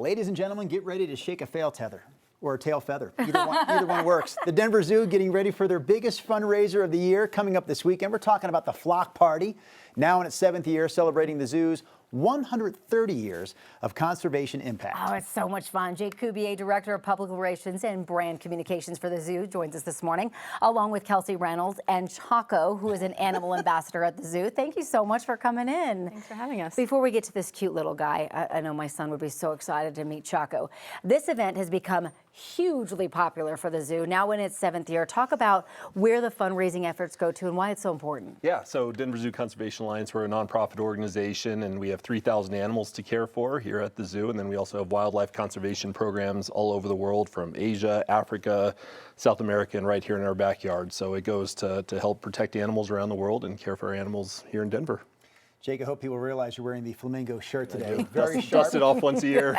Ladies and gentlemen, get ready to shake a fail tether or a tail feather. Either one works. The Denver Zoo getting ready for their biggest fundraiser of the year coming up this weekend. We're talking about the Flock Party, now in its 7th year, celebrating the zoo's 130 years of conservation impact. Oh, it's so much fun. Jake Cubier, Director of Public Relations and Brand Communications for the zoo, joins us this morning, along with Kelsey Reynolds and Chaco, who is an animal ambassador at the zoo. Thank you so much for coming in. Thanks for having us. Before we get to this cute little guy, I know my son would be so excited to meet Chaco. This event has become hugely popular for the zoo, now in its 7th year. Talk about where the fundraising efforts go to and why it's so important. Yeah, so Denver Zoo Conservation Alliance, we're a nonprofit organization, and we have 3,000 animals to care for here at the zoo. And then we also have wildlife conservation programs all over the world, from Asia, Africa, South America, and right here in our backyard. So it goes to help protect animals around the world and care for our animals here in Denver. Jake, I hope people realize you're wearing the flamingo shirt today. Very sharp. Dust it off once a year.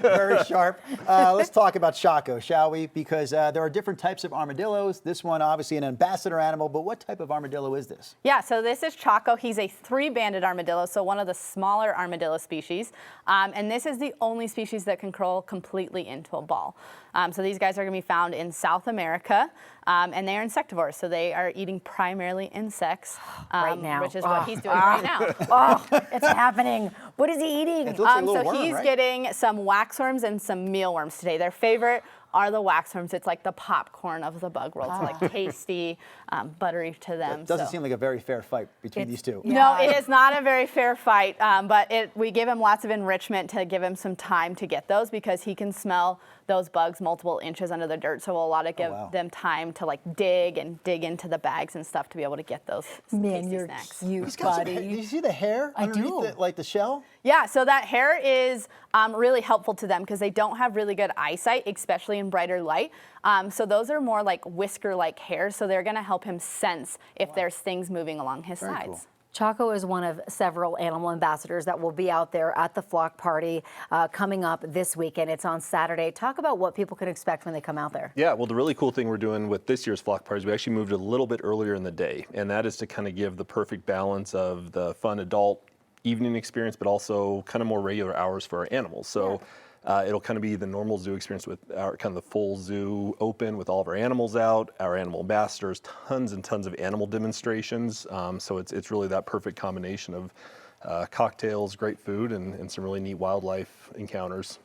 Very sharp. Let's talk about Chaco, shall we? Because there are different types of armadillos. This one, obviously, an ambassador animal, but what type of armadillo is this? Yeah, so this is Chaco. He's a 3-banded armadillo, so one of the smaller armadillo species. And this is the only species that can curl completely into a ball. So these guys are going to be found in South America, and they are insectivores, so they are eating primarily insects. Right now. Which is what he's doing right now. Oh, it's happening. What is he eating? It looks like a little So worm, he's right? getting some waxworms and some mealworms today. Their favorite are the waxworms. It's like the popcorn of the bug world. So like tasty, buttery to them. It doesn't seem like a very fair fight between these two. No, it is not a very fair fight, but we give him lots of enrichment to give him some time to get those, because he can smell those bugs multiple inches under the dirt. So we'll allow to give them time to like dig into the bags and stuff to be able to get those tasty snacks. Cute, He's got buddy. do you see the hair underneath like the shell? Yeah, so that hair is really helpful to them because they don't have really good eyesight, especially in brighter light. So those are more like whisker-like hairs, so they're going to help him sense if there's things moving along his sides. Cool. Chaco is one of several animal ambassadors that will be out there at the Flock Party coming up this weekend. It's on Saturday. Talk about what people can expect when they come out there. Yeah, well, the really cool thing we're doing with this year's Flock Party is we actually moved it a little bit earlier in the day, and that is to kind of give the perfect balance of the fun adult evening experience, but also kind of more regular hours for our animals. So it'll kind of be the normal zoo experience with our kind of the full zoo open with all of our animals out, our animal ambassadors, tons and tons of animal demonstrations. So it's really that perfect combination of cocktails, great food, and some really neat wildlife encounters.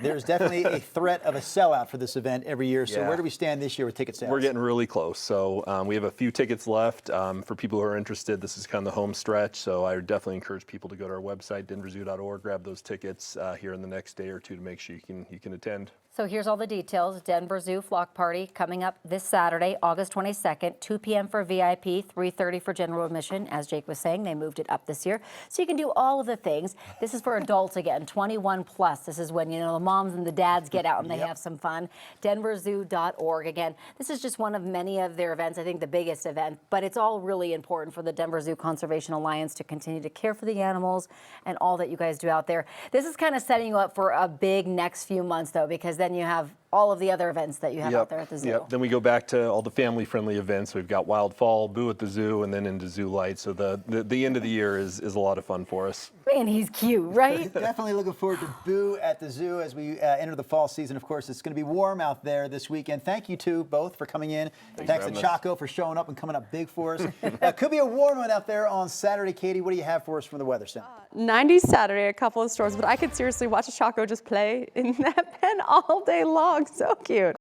There's definitely a threat of a sellout for this event every year. So Yeah. where do we stand this year with ticket sales? We're getting really close. So we have a few tickets left. For people who are interested, this is kind of the home stretch. So I would definitely encourage people to go to our website, denverzoo.org, grab those tickets here in the next day or two to make sure you can attend. So here's all the details. Denver Zoo Flock Party coming up this Saturday, August 22nd, 2 p.m. for VIP, 3:30 for general admission. As Jake was saying, they moved it up this year. So you can do all of the things. This is for adults again, 21 plus. This is when, the moms and the dads get out and they have some fun. denverzoo.org. Again, this is just one of many of their events, I think the biggest event, but it's all really important for the Denver Zoo Conservation Alliance to continue to care for the animals and all that you guys do out there. This is kind of setting you up for a big next few months, though, because then you have all of the other events that you have out there at the zoo. Yep. Then we go back to all the family-friendly events. We've got Wild Fall, Boo at the Zoo, and then into Zoo Light. So the end of the year is a lot of fun for us. Man, he's cute, right? Definitely looking forward to Boo at the zoo as we enter the fall season. Of course, it's going to be warm out there this weekend. Thank you to both for coming in. Thanks to Chaco for showing up and coming up big for us. Could be a warm one out there on Saturday. Katie, what do you have for us from the Weather Center? 90s Saturday, a couple of stores, but I could seriously watch a Chaco just play in that pen all day long. So cute.